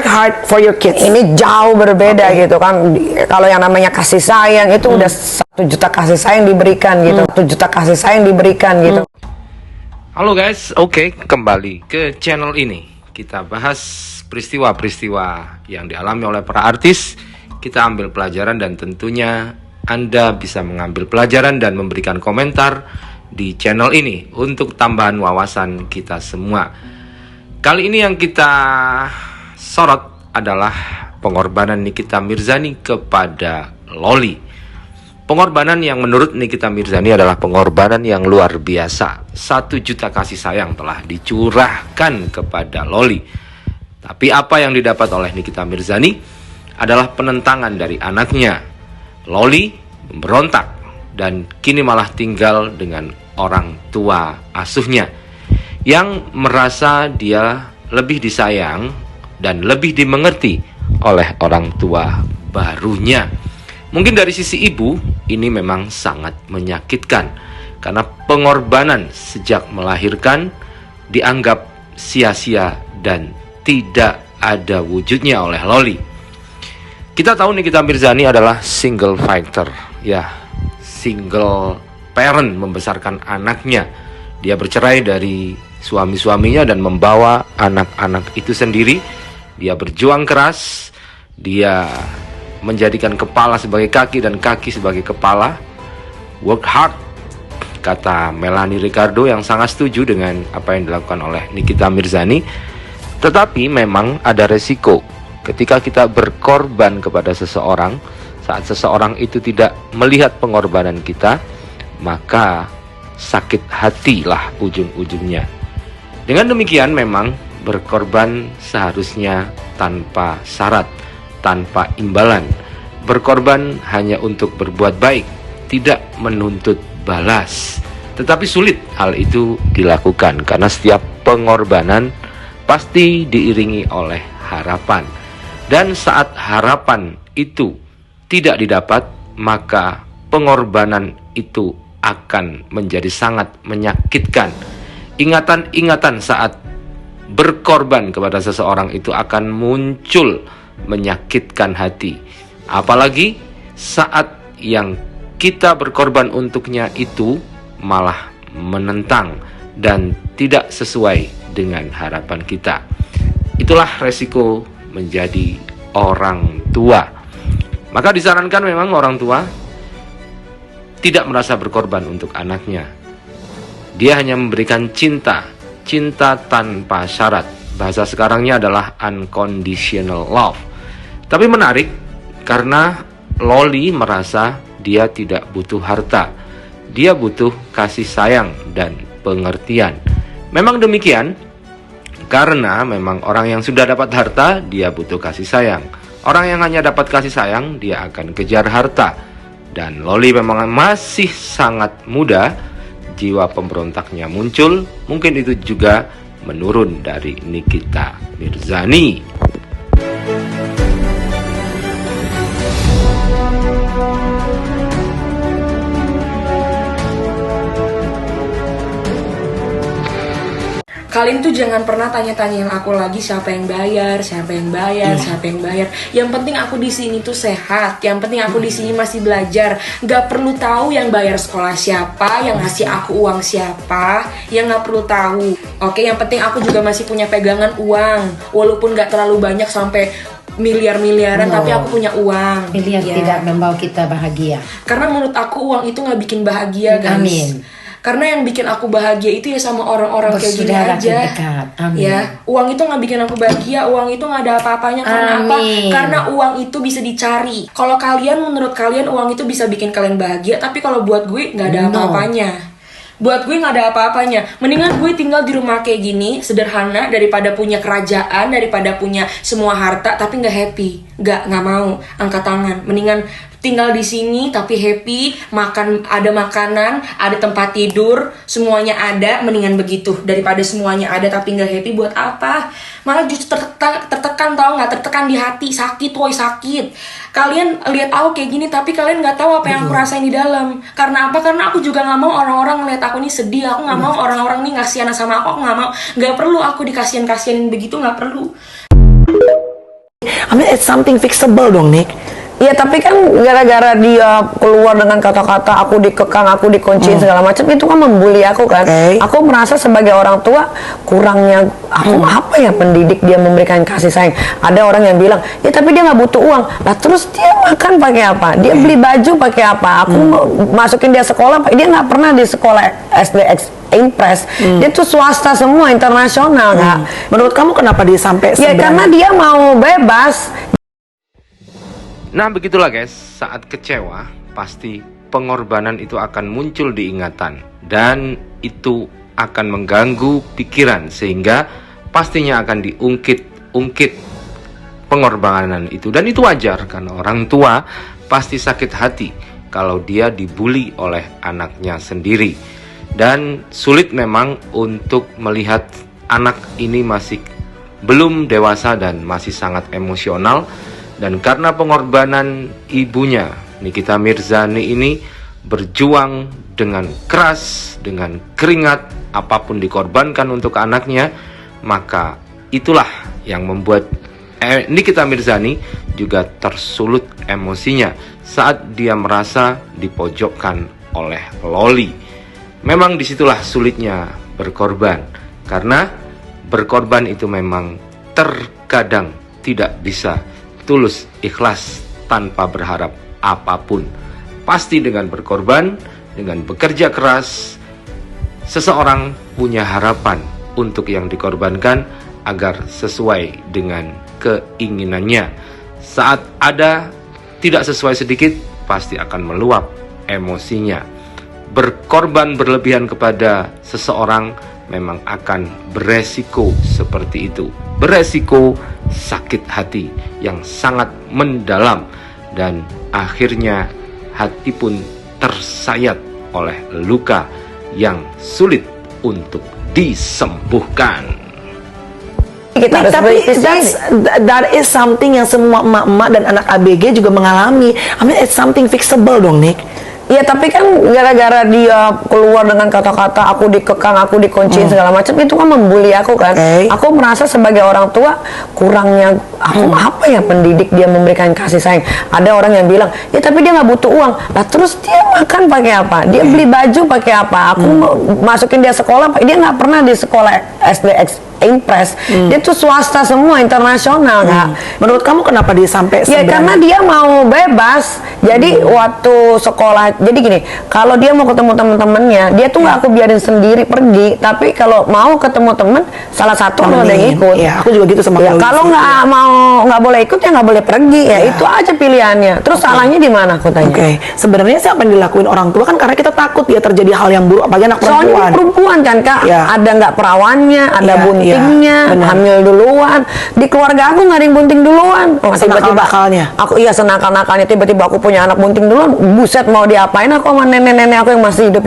work hard for your kids. Ini jauh berbeda gitu kan. Kalau yang namanya kasih sayang itu udah 1 juta kasih sayang diberikan gitu. 1 juta kasih sayang diberikan gitu. Halo guys, oke, kembali ke channel ini. Kita bahas peristiwa-peristiwa yang dialami oleh para artis. Kita ambil pelajaran dan tentunya Anda bisa mengambil pelajaran dan memberikan komentar di channel ini untuk tambahan wawasan kita semua. Kali ini yang kita sorot adalah pengorbanan Nikita Mirzani kepada Loli. Pengorbanan yang menurut Nikita Mirzani adalah pengorbanan yang luar biasa. 1 juta kasih sayang telah dicurahkan kepada Loli. Tapi apa yang didapat oleh Nikita Mirzani adalah penentangan dari anaknya. Loli memberontak dan kini malah tinggal dengan orang tua asuhnya yang merasa dia lebih disayang dan lebih dimengerti oleh orang tua barunya. Mungkin dari sisi ibu ini memang sangat menyakitkan karena pengorbanan sejak melahirkan dianggap sia-sia dan tidak ada wujudnya oleh Loli. Kita tahu Nikita Mirzani adalah single fighter, ya, single parent, membesarkan anaknya. Dia bercerai dari suami-suaminya dan membawa anak-anak itu sendiri. Dia berjuang keras, dia menjadikan kepala sebagai kaki dan kaki sebagai kepala. Work hard, kata Melanie Ricardo yang sangat setuju dengan apa yang dilakukan oleh Nikita Mirzani. Tetapi memang ada resiko ketika kita berkorban kepada seseorang. Saat seseorang itu tidak melihat pengorbanan kita, maka sakit hatilah ujung-ujungnya. Dengan demikian memang berkorban seharusnya tanpa syarat, tanpa imbalan. Berkorban hanya untuk berbuat baik, tidak menuntut balas. Tetapi sulit hal itu dilakukan karena setiap pengorbanan pasti diiringi oleh harapan. Dan saat harapan itu tidak didapat, maka pengorbanan itu akan menjadi sangat menyakitkan. Ingatan-ingatan saat berkorban kepada seseorang itu akan muncul menyakitkan hati. Apalagi saat yang kita berkorban untuknya itu malah menentang dan tidak sesuai dengan harapan kita. Itulah resiko menjadi orang tua. Maka disarankan memang orang tua tidak merasa berkorban untuk anaknya. Dia hanya memberikan cinta tanpa syarat. Bahasa sekarangnya adalah unconditional love. Tapi menarik karena Loli merasa dia tidak butuh harta. Dia butuh kasih sayang dan pengertian. Memang demikian, karena memang orang yang sudah dapat harta, dia butuh kasih sayang. Orang yang hanya dapat kasih sayang, dia akan kejar harta. Dan Loli memang masih sangat muda, jiwa pemberontaknya muncul. Mungkin itu juga menurun dari Nikita Mirzani. Kalian tuh jangan pernah tanya-tanyain aku lagi siapa yang bayar. Yang penting aku di sini tuh sehat. Yang penting aku di sini masih belajar. Gak perlu tahu yang bayar sekolah siapa, yang ngasih aku uang siapa, yang gak perlu tahu. Oke, yang penting aku juga masih punya pegangan uang. Walaupun gak terlalu banyak sampai miliar-miliaran, tapi aku punya uang. Miliar ya. Tidak membawa kita bahagia. Karena menurut aku uang itu gak bikin bahagia, guys. Amin. Karena yang bikin aku bahagia itu ya sama orang-orang kayak gini aja. Ya, uang itu nggak bikin aku bahagia, uang itu nggak ada apa-apanya. Karena apa? Karena uang itu bisa dicari. Kalau menurut kalian uang itu bisa bikin kalian bahagia, tapi kalau buat gue nggak ada apa-apanya. Buat gue nggak ada apa-apanya. Mendingan gue tinggal di rumah kayak gini, sederhana, daripada punya kerajaan, daripada punya semua harta tapi nggak happy. Nggak mau angkat tangan. Mendingan tinggal di sini tapi happy, ada makanan, ada tempat tidur, semuanya ada, mendingan begitu daripada semuanya ada tapi nggak happy. Buat apa? Malah justru tertekan, tau nggak? Tertekan di hati, sakit, sakit. Kalian lihat aku kayak gini tapi kalian nggak tahu apa yang aku rasain di dalam. Karena apa? Karena aku juga nggak mau orang-orang ngeliat aku ini sedih. Aku nggak mau orang-orang ini ngasihan sama aku nggak mau. Nggak perlu aku dikasihin begitu, nggak perlu. I mean it's something fixable dong, Nick. Iya, tapi kan gara-gara dia keluar dengan kata-kata aku dikekang, aku dikunciin segala macam, itu kan membuli aku kan. Aku merasa sebagai orang tua kurangnya aku apa ya pendidik dia memberikan kasih sayang. Ada orang yang bilang, ya tapi dia nggak butuh uang. Lah terus dia makan pakai apa? Dia beli baju pakai apa? Aku masukin dia sekolah, dia nggak pernah di sekolah SD Impres. Dia tuh swasta semua, internasional, Kak. Menurut kamu kenapa dia sampai Ya karena dia mau bebas. Nah begitulah guys, saat kecewa pasti pengorbanan itu akan muncul di ingatan dan itu akan mengganggu pikiran sehingga pastinya akan diungkit pengorbanan itu, dan itu wajar karena orang tua pasti sakit hati kalau dia dibully oleh anaknya sendiri, dan sulit memang untuk melihat anak ini masih belum dewasa dan masih sangat emosional. Dan karena pengorbanan ibunya, Nikita Mirzani ini berjuang dengan keras, dengan keringat, apapun dikorbankan untuk anaknya, maka itulah yang membuat Nikita Mirzani juga tersulut emosinya saat dia merasa dipojokkan oleh Loli. Memang disitulah sulitnya berkorban, karena berkorban itu memang terkadang tidak bisa tulus ikhlas tanpa berharap apapun. Pasti dengan berkorban, dengan bekerja keras, seseorang punya harapan untuk yang dikorbankan agar sesuai dengan keinginannya. Saat ada tidak sesuai sedikit, pasti akan meluap emosinya. Berkorban berlebihan kepada seseorang memang akan beresiko seperti itu. Beresiko sakit hati yang sangat mendalam, dan akhirnya hati pun tersayat oleh luka yang sulit untuk disembuhkan. Tapi that is something yang semua emak-emak dan anak ABG juga mengalami. I mean it's something fixable dong, Nick. Iya, tapi kan gara-gara dia keluar dengan kata-kata aku dikekang, aku dikunciin segala macam, itu kan membuli aku kan. Aku merasa sebagai orang tua kurangnya aku apa ya pendidik dia memberikan kasih sayang. Ada orang yang bilang, ya tapi dia nggak butuh uang. Lah terus dia makan pakai apa? Dia beli baju pakai apa? Aku masukin dia sekolah, dia nggak pernah di sekolah SD Impres. Dia tuh swasta semua, internasional, Kak. Menurut kamu kenapa dia sampai Ya karena dia mau bebas. Jadi waktu sekolah, jadi gini, kalau dia mau ketemu teman-temannya, dia tuh nggak aku biarin sendiri pergi. Tapi kalau mau ketemu teman, salah satu lo ada yang ikut. Ya, aku juga gitu sama ya, kalau nggak boleh ikut ya nggak boleh pergi. Ya itu aja pilihannya. Terus salahnya di mana, aku tanya? Sebenarnya sih apa yang dilakuin orang tua kan karena kita takut ya terjadi hal yang buruk, apalagi anak perempuan. Soalnya perempuan kan, Kak, ada nggak perawannya, ada buntingnya, hamil duluan. Di keluarga aku nggak ada yang bunting duluan. Tiba-tiba aku senakal-nakalnya tiba-tiba aku punya anak bunting duluan. Buset, mau diapain aku sama nenek-nenek aku yang masih hidup.